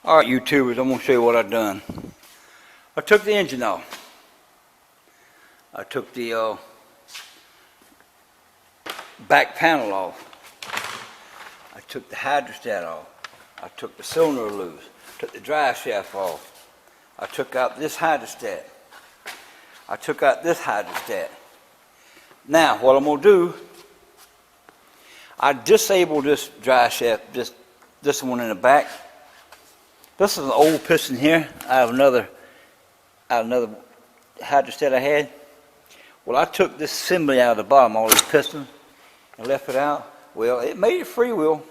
Alright, YouTubers, I'm going to show you what I've done. I took the engine off. I took the back panel off. I took the hydrostat off. I took the cylinder loose. Took the drive shaft off. I took out this hydrostat. I took out this hydrostat. Now, what I'm going to do, I disabled this drive shaft, this one in the back. This is an old piston here. I have another hydrostat I had. Well, I took this assembly out of the bottom, all these pistons, and left it out. Well, it made it freewheel,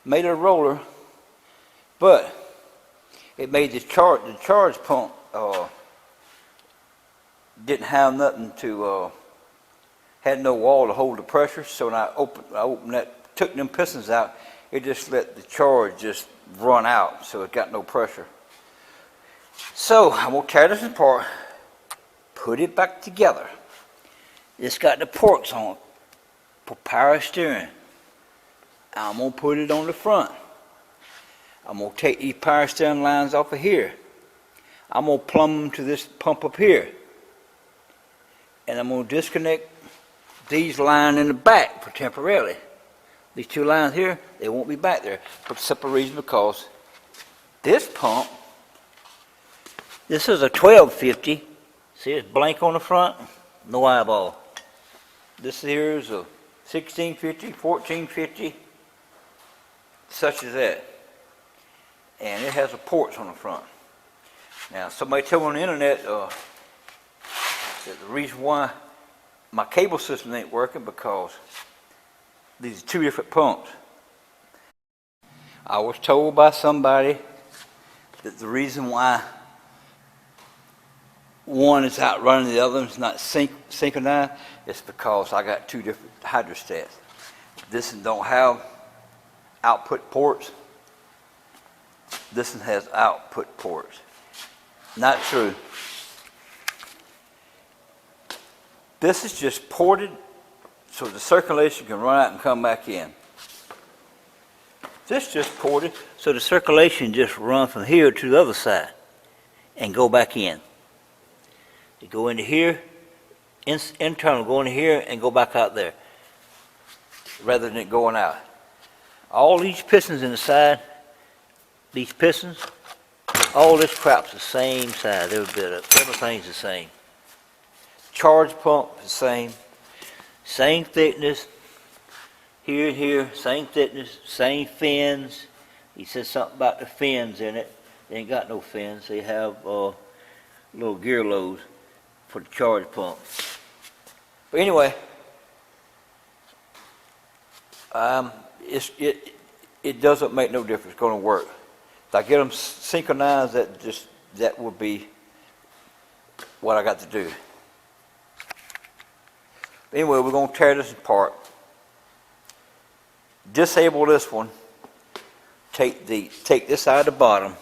made it a roller, but it made the charge pump didn't have nothing to, had no wall to hold the pressure. So when I opened that, took them pistons out, it just let the charge just run out, so it got no pressure. So I'm gonna tear this apart, put it back together. It's got the ports on it for power steering. I'm gonna put it on the front. I'm gonna take these power steering lines off of here. I'm gonna plumb them to this pump up here, and I'm gonna disconnect these lines in the back for temporarily. These two lines here, they won't be back there for the simple reason because this pump, this is a 1250. See, it's blank on the front, no eyeball. This here is a 1650, 1450, such as that. And it has a ports on the front. Now, somebody told me on the internet that the reason why my cable system ain't working because these are two different pumps. I was told by somebody that the reason why one is outrunning the other and it's not synchronized is because I got two different hydrostats. This one don't have output ports. This one has output ports. Not true. This is just ported so the circulation can run out and come back in. This just ported so the circulation just run from here to the other side and go back in. You go into here, internal, go into here and go back out there rather than it going out. All these pistons in the side, these pistons, all this crap's the same size, every bit of everything's the same. Charge pump the same thickness, here and here, same thickness, same fins. He said something about the fins in it. They ain't got no fins. They have little gear loads for the charge pump. But anyway, it doesn't make no difference. It's going to work. If I get them synchronized, that will be what I got to do. Anyway, we're going to tear this apart. Disable this one. Take this out of the bottom.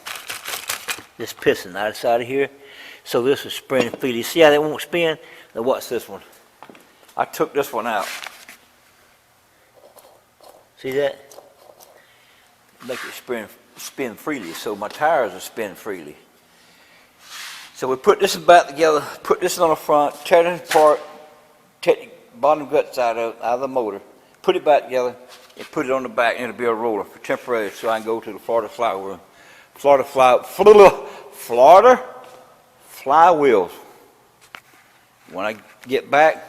This piston out of the side of here. So this is spinning freely. See how that won't spin? Now watch this one. I took this one out. See that? Make it spin freely. So my tires are spinning freely. So we put this back together. Put this on the front. Tear it apart. Take the bottom guts out of the motor, put it back together, and put it on the back, and it'll be a roller for temporary, so I can go to the Florida flywheel. Florida flywheels. When I get back,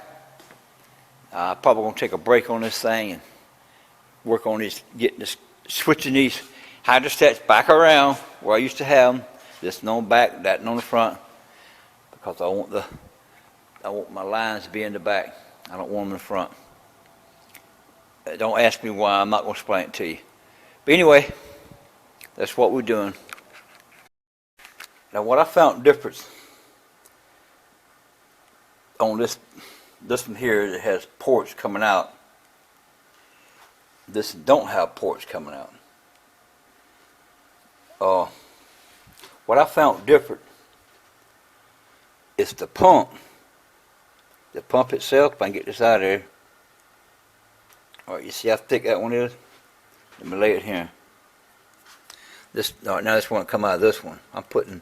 I'm probably gonna take a break on this thing and work on this, switching these hydrostats back around where I used to have them. This on the back, that on the front, because I want my lines to be in the back. I don't want them in the front. Don't ask me why. I'm not going to explain it to you. But anyway, that's what we're doing. Now, what I found difference on this one here that has ports coming out. This don't have ports coming out. What I found different is the pump. The pump itself, if I can get this out of there. Alright, you see how thick that one is? Let me lay it here. This now this won't come out of this one. I'm putting.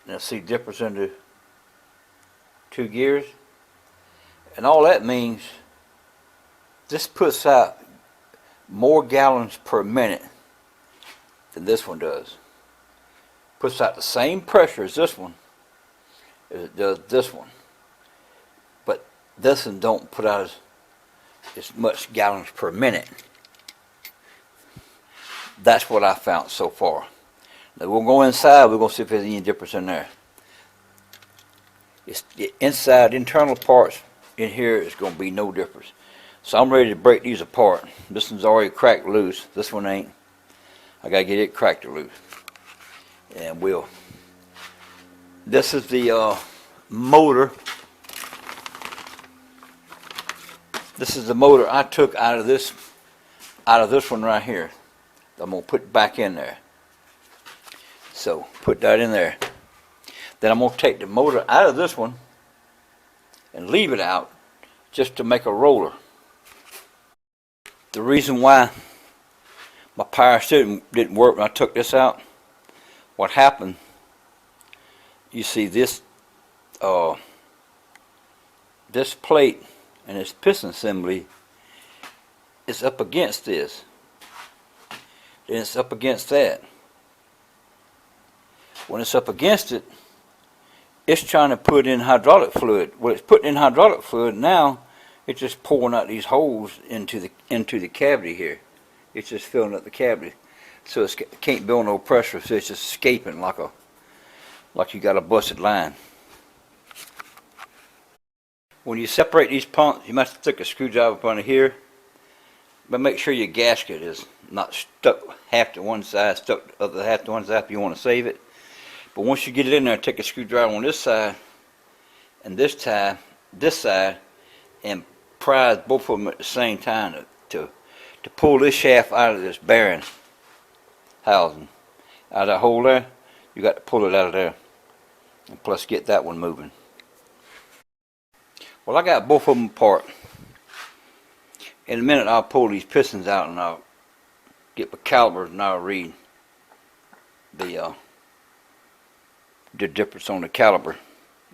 Now see the difference in the two gears, and all that means this puts out more gallons per minute than this one does. Puts out the same pressure as this one as it does this one, but this one don't put out as much gallons per minute. That's what I found so far. Now we'll go inside. We're gonna see if there's any difference in there. It's the inside internal parts in here is gonna be no difference. So I'm ready to break these apart. This one's already cracked loose. This one ain't. I gotta get it cracked loose. And we'll. This is the motor. This is the motor I took out of this one right here. I'm gonna put it back in there. So put that in there. Then I'm gonna take the motor out of this one and leave it out just to make a roller. The reason why my power steering didn't work when I took this out, what happened, you see this this plate and this piston assembly is up against this. Then it's up against that. When it's up against it, it's trying to put in hydraulic fluid. Well, it's putting in hydraulic fluid now. It's just pouring out these holes into the cavity here. It's just filling up the cavity, so it can't build no pressure. So it's just escaping like you got a busted line. When you separate these pumps, you must stick a screwdriver up under here, but make sure your gasket is not stuck half to one side, stuck the other half to one side if you want to save it. But once you get it in there, take a screwdriver on this side and this side, and prise both of them at the same time to pull this shaft out of this bearing housing. Out of that hole there, you got to pull it out of there, and plus get that one moving. Well, I got both of them apart. In a minute, I'll pull these pistons out and I'll get my calipers and I'll read the difference on the caliper,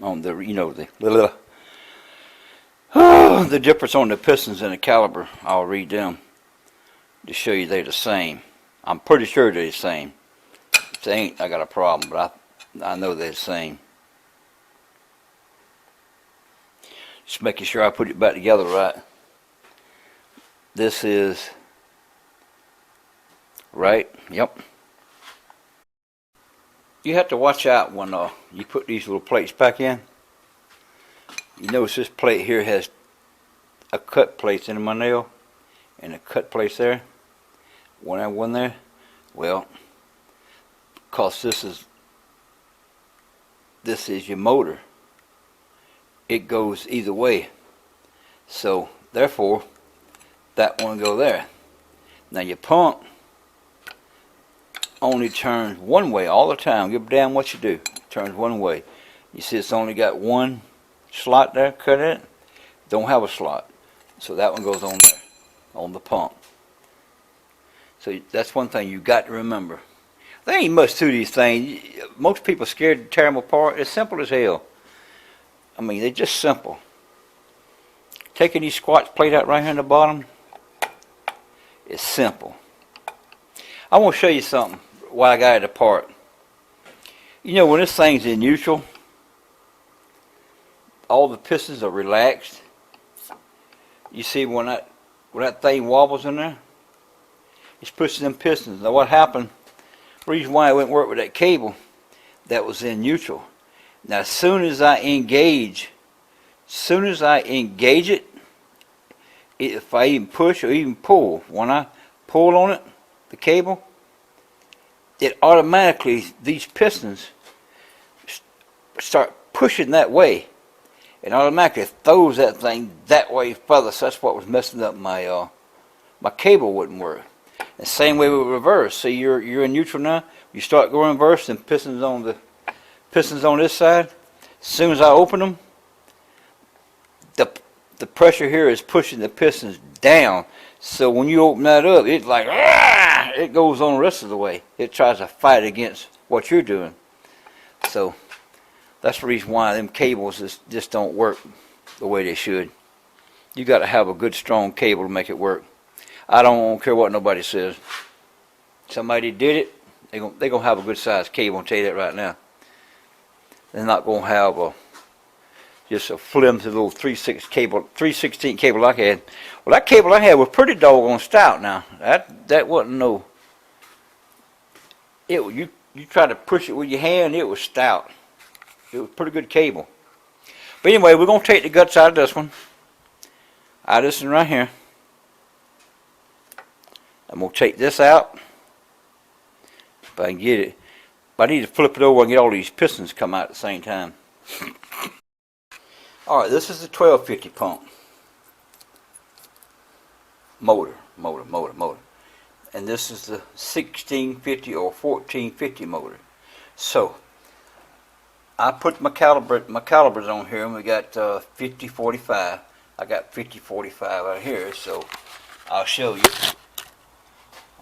on the the difference on the pistons and the caliper. I'll read them to show you they're the same. I'm pretty sure they're the same. If they ain't, I got a problem, but I know they're the same. Just making sure I put it back together right. This is right. Yep. You have to watch out when you put these little plates back in. You notice this plate here has a cut place in my nail and a cut place there. One there. Well, because this is your motor. It goes either way. So therefore, that one go there. Now your pump only turns one way all the time. Give a damn what you do. It turns one way. You see it's only got one slot there cut in it. Don't have a slot. So that one goes on there, on the pump. So that's one thing you got to remember. There ain't much to these things. Most people are scared to tear them apart. It's simple as hell. I mean, they're just simple. Taking these squats plate out right here in the bottom, it's simple. I want to show you something why I got it apart. You know, when this thing's in neutral, all the pistons are relaxed. You see when that thing wobbles in there, it's pushing them pistons. Now what happened, the reason why I wouldn't work with that cable that was in neutral. Now as soon as I engage it, if I even push or even pull, when I pull on it, the cable, it automatically, these pistons start pushing that way. It automatically throws that thing that way further. So that's what was messing up my my cable wouldn't work. The same way with reverse. See, you're in neutral now. You start going reverse, and pistons on this side. As soon as I open them, the pressure here is pushing the pistons down. So when you open that up, it's like, "Argh!" It goes on the rest of the way. It tries to fight against what you're doing. So that's the reason why them cables just don't work the way they should. You got to have a good strong cable to make it work. I don't care what nobody says. Somebody did it, they're gonna have a good sized cable. I'll tell you that right now. They're not gonna have just a flimsy little 3/16 cable like I had. Well, that cable I had was pretty doggone stout. Now that wasn't no. You try to push it with your hand, it was stout. It was pretty good cable. But anyway, we're gonna take the guts out of this one. Out of this one right here. I'm gonna take this out. If I can get it. But I need to flip it over and get all these pistons come out at the same time. Alright, this is the 1250 pump. Motor. And this is the 1650 or 1450 motor. So, I put my calibers on here, and we got 50-45. I got 50-45 out here, so I'll show you.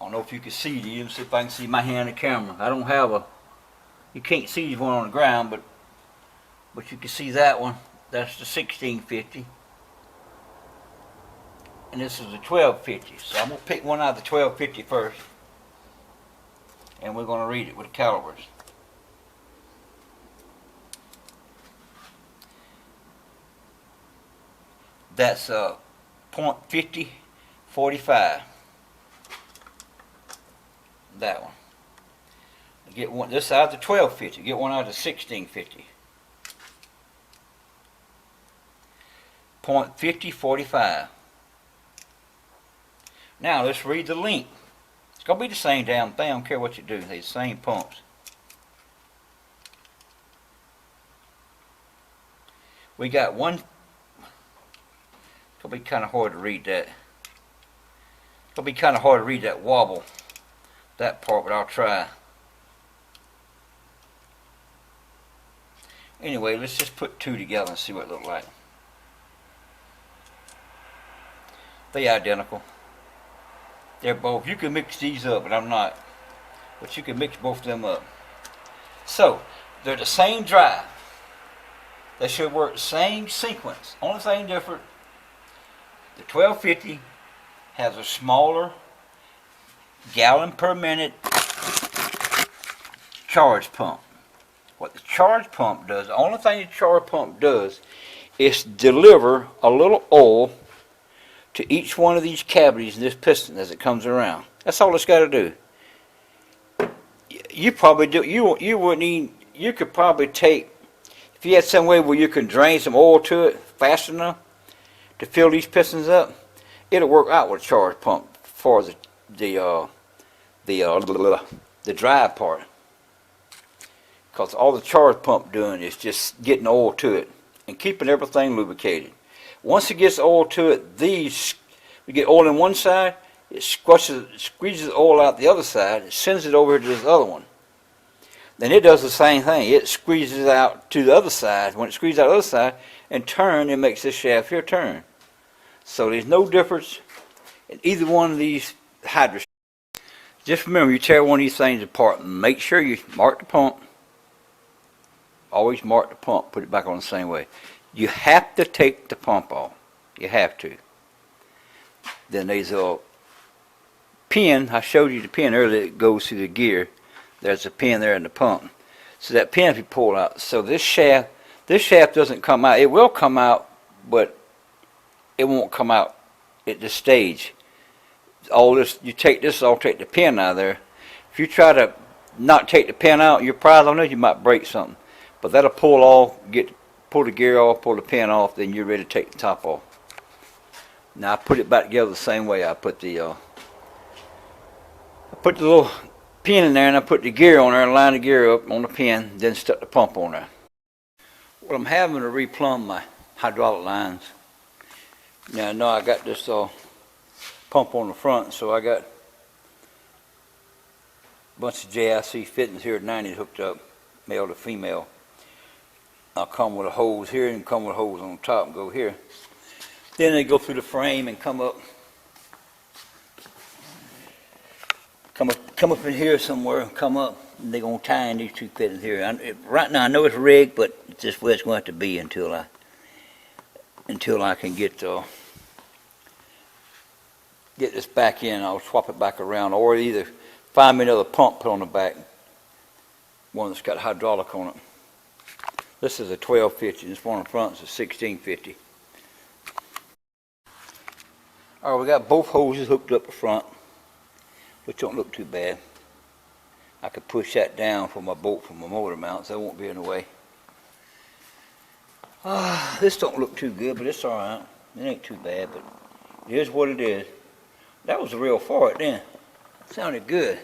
I don't know if you can see these. See if I can see my hand in the camera. I don't have a. You can't see one on the ground, but you can see that one. That's the 1650, and this is the 1250. So I'm gonna pick one out of the 1250 first, and we're gonna read it with the calibers. That's .50-45. That one. Get one this out of the 1250. Get one out of the 1650. .50-45. Now let's read the length. It's gonna be the same damn thing. I don't care what you do. They're the same pumps. We got one. It's gonna be kind of hard to read that. It's gonna be kind of hard to read that wobble. That part, but I'll try. Anyway, let's just put two together and see what it looks like. They're identical. They're both. You can mix these up, but I'm not. But you can mix both of them up. So, they're the same drive. They should work the same sequence. Only thing different, the 1250 has a smaller gallon per minute charge pump. What the charge pump does, the only thing the charge pump does is deliver a little oil to each one of these cavities in this piston as it comes around. That's all it's got to do. You probably do. You wouldn't even. You could probably take, if you had some way where you can drain some oil to it fast enough to fill these pistons up, it'll work out with a charge pump for the drive part. Because all the charge pump doing is just getting oil to it and keeping everything lubricated. Once it gets oil to it, we get oil on one side, it squeezes oil out the other side, it sends it over to this other one. Then it does the same thing. It squeezes out to the other side. When it squeezes out the other side and turn, it makes this shaft here turn. So there's no difference in either one of these hydrants. Just remember, you tear one of these things apart, make sure you mark the pump. Always mark the pump, put it back on the same way. You have to take the pump off. You have to. Then there's a pin. I showed you the pin earlier that goes through the gear. There's a pin there in the pump. So that pin, if you pull out, so this shaft doesn't come out. It will come out, but it won't come out at this stage. All this, you take this off, take the pin out of there. If you try to not take the pin out, your prize on it, you might break something. But that'll pull off, pull the gear off, pull the pin off, then you're ready to take the top off. Now I put it back together the same way. I put the little pin in there, and I put the gear on there and line the gear up on the pin, then stuck the pump on there. Well, I'm having to replumb my hydraulic lines. Now I know I got this pump on the front, so I got a bunch of JIC fittings here at 90 hooked up, male to female. I'll come with a hose here and come with a hose on top and go here. Then they go through the frame and come up come up in here somewhere, come up, and they're gonna tie in these two fittings here. Right now I know it's rigged, but it's just where it's going to have to be until I can get this back in. I'll swap it back around, or either find me another pump put on the back, one that's got hydraulic on it. This is a 1250. This one in front is a 1650. All right, we got both hoses hooked up the front, which don't look too bad. I could push that down for my bolt from my motor mount, so it won't be in the way. This don't look too good, but it's all right. It ain't too bad, but it is what it is. That was a real fart then. Sounded good.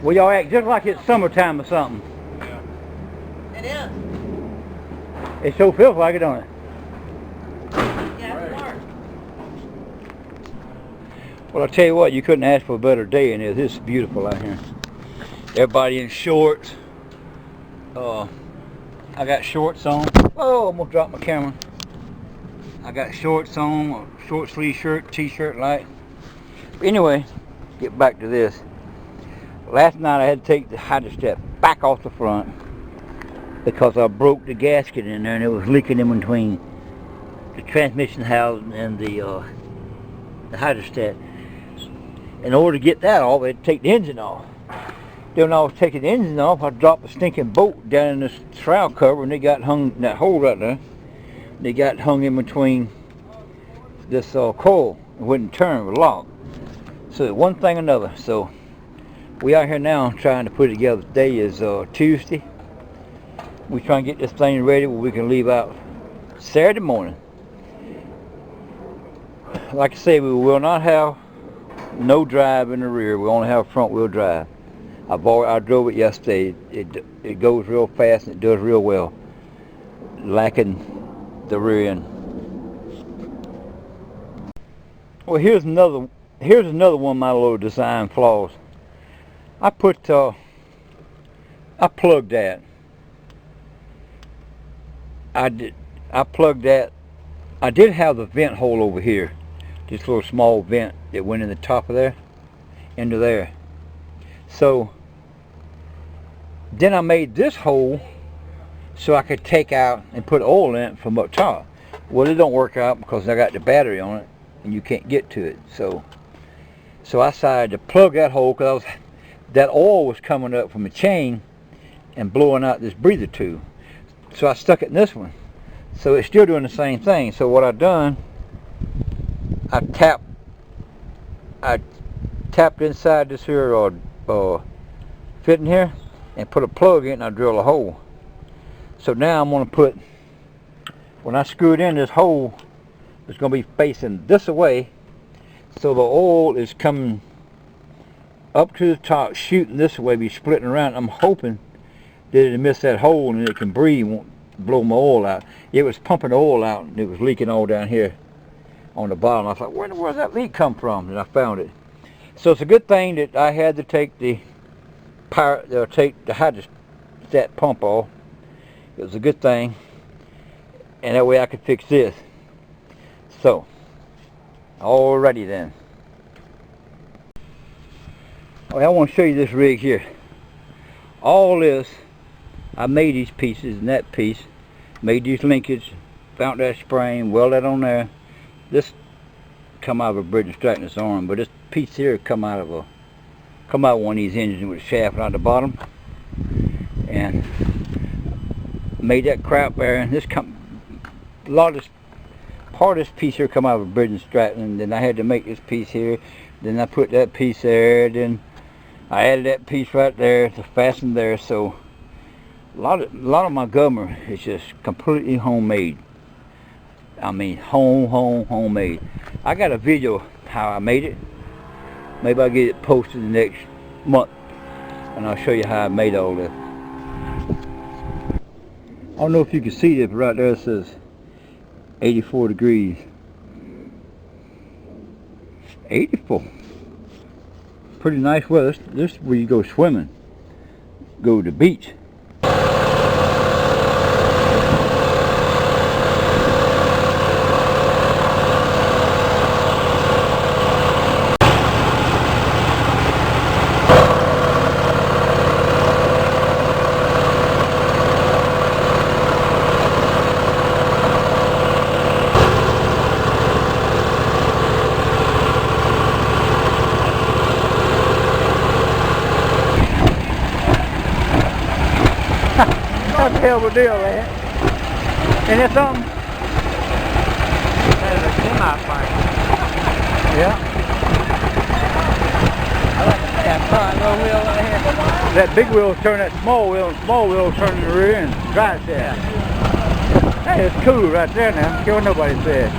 Well, y'all act just like it's summertime or something. Yeah. It is. It sure feels like it, don't it? Yeah, it's March. Well, I'll tell you what, you couldn't ask for a better day in this. This is beautiful out here. Everybody in shorts. I got shorts on. Oh, I'm gonna drop my camera. I got shorts on, a short sleeve shirt, t-shirt light. Anyway, get back to this. Last night I had to take the hydrostat back off the front because I broke the gasket in there and it was leaking in between the transmission housing and the hydrostat. In order to get that off, I had to take the engine off. Then when I was taking the engine off, I dropped a stinking bolt down in this shroud cover and it got hung in that hole right there. They got hung in between this coil. It wouldn't turn, it was locked. So one thing or another. So we out here now trying to put it together. Today is Tuesday. We trying to get this thing ready where we can leave out Saturday morning. Like I say, we will not have no drive in the rear. We only have front wheel drive. I drove it yesterday. It goes real fast and it does real well. Lacking the rear end. Well, here's another one of my little design flaws. I plugged that. I plugged that. I did have the vent hole over here. This little small vent that went in the top of there, into there. So then I made this hole so I could take out and put oil in it from up top. Well, it don't work out because I got the battery on it and you can't get to it. So I decided to plug that hole because that oil was coming up from the chain and blowing out this breather tube. So I stuck it in this one. So it's still doing the same thing. So what I done, I tapped inside this here fitting here and put a plug in and I drill a hole. So now I'm going to put, when I screw it in, this hole is going to be facing this way, so the oil is coming up to the top, shooting this way, be splitting around. I'm hoping that it'll miss that hole and it can breathe, won't blow my oil out. It was pumping oil out and it was leaking all down here on the bottom. I thought, where in the world did that leak come from? And I found it. So it's a good thing that I had to take the hydrostat pump off. It was a good thing, and that way I could fix this. So, alrighty then. Okay, I want to show you this rig here. All this, I made these pieces and that piece, made these linkage, found that spring, welded that on there. This come out of a bridge and straightness arm, but this piece here come out of one of these engines with a shaft out the bottom, and made that crap there. And this part of this piece here come out of a bridge and straightness, and then I had to make this piece here. Then I put that piece there. Then I added that piece right there to fasten there. So a lot of my governor is just completely homemade. I mean, homemade. I got a video how I made it. Maybe I'll get it posted the next month, and I'll show you how I made all this. I don't know if you can see this, but right there it says 84 degrees. 84. Pretty nice weather. This is where you go swimming. Go to the beach. That's a hell of a deal, man. Ain't that something? That is a semi-frame. Yeah. I like that front little wheel right here. That big wheel turn that small wheel turn the rear end, drive shaft. Hey, it's cool right there now. I don't care what nobody says.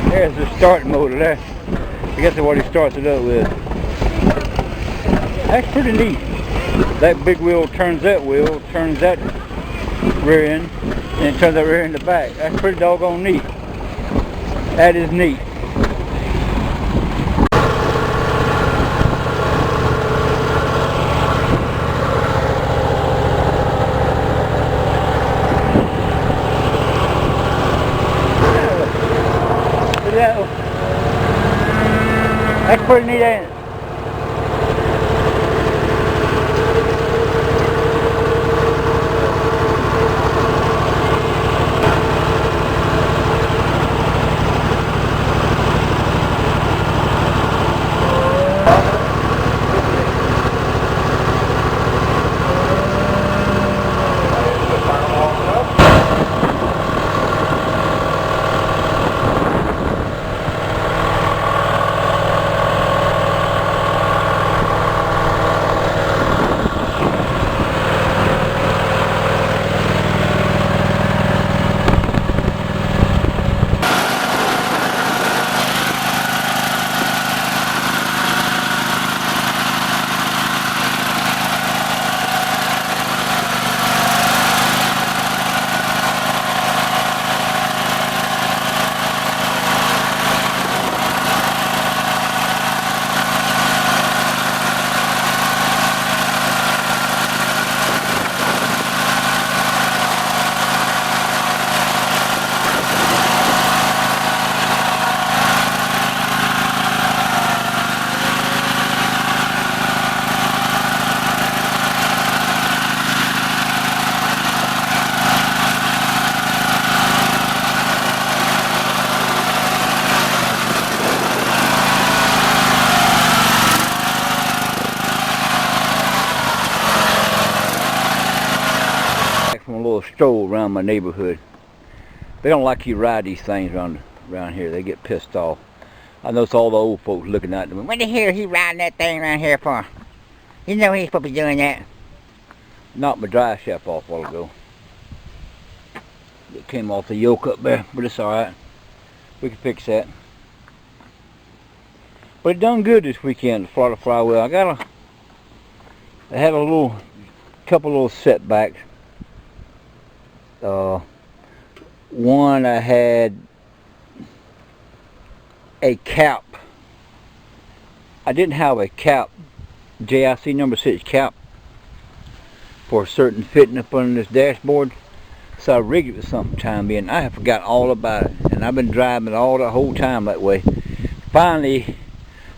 There's the start motor there. I guess that's what he starts it up with. That's pretty neat. That big wheel, turns that rear end, and it turns that rear end to back. That's pretty doggone neat. That is neat. That's pretty neat, ain't it? From a little stroll around my neighborhood. They don't like you ride these things around here. They get pissed off. I notice all the old folks looking at them. What the hell is he riding that thing around here for? You know he's supposed to be doing that. Knocked my drive shaft off a while ago. It came off the yoke up there, but it's alright. We can fix that. But it done good this weekend, the Florida Flywheel. I had a couple little setbacks. One, I had a cap. I didn't have a cap, JIC number 6 cap, for a certain fitting up on this dashboard. So I rigged it with something time being. I have forgotten all about it, and I've been driving it all the whole time that way. Finally,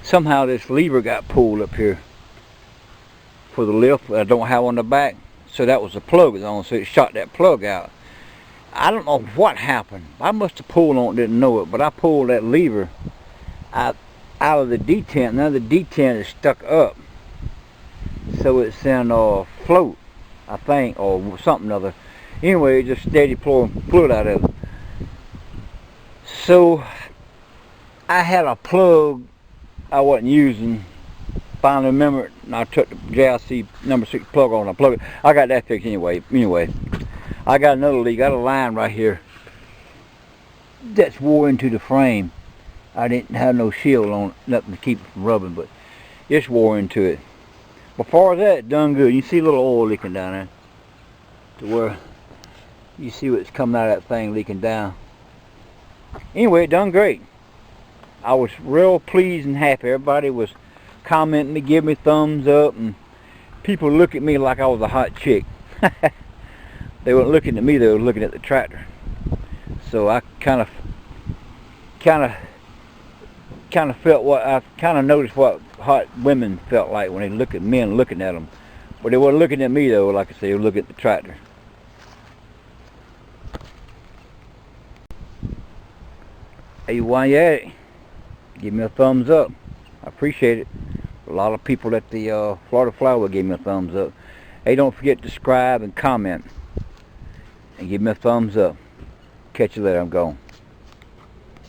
somehow this lever got pulled up here for the lift. I don't have on the back, so that was the plug was on, so it shot that plug out. I don't know what happened. I must have pulled on it, didn't know it, but I pulled that lever out of the detent. Now the detent is stuck up, so it's in float, I think, or something other. Anyway, it just steady pouring fluid out of it. So I had a plug I wasn't using. Finally remembered, and I took the JIC number 6 plug on. I plugged it. I got that fixed anyway. I got another leak. I got a line right here that's wore into the frame. I didn't have no shield on it, nothing to keep it from rubbing, but it's wore into it. Before that, it done good. You see a little oil leaking down there, to where you see what's coming out of that thing leaking down. Anyway, it done great. I was real pleased and happy. Everybody was commenting me, giving me thumbs up, and people look at me like I was a hot chick. They weren't looking at me, they were looking at the tractor. So I kind of kind of felt what I kind of noticed what hot women felt like when they look at men looking at them, but they weren't looking at me though. Like I say, they were looking at the tractor. Hey, while you at it, give me a thumbs up. I appreciate it. A lot of people at the Florida Flower gave me a thumbs up. Hey, don't forget to subscribe and comment, and give me a thumbs up. Catch you later. I'm gone.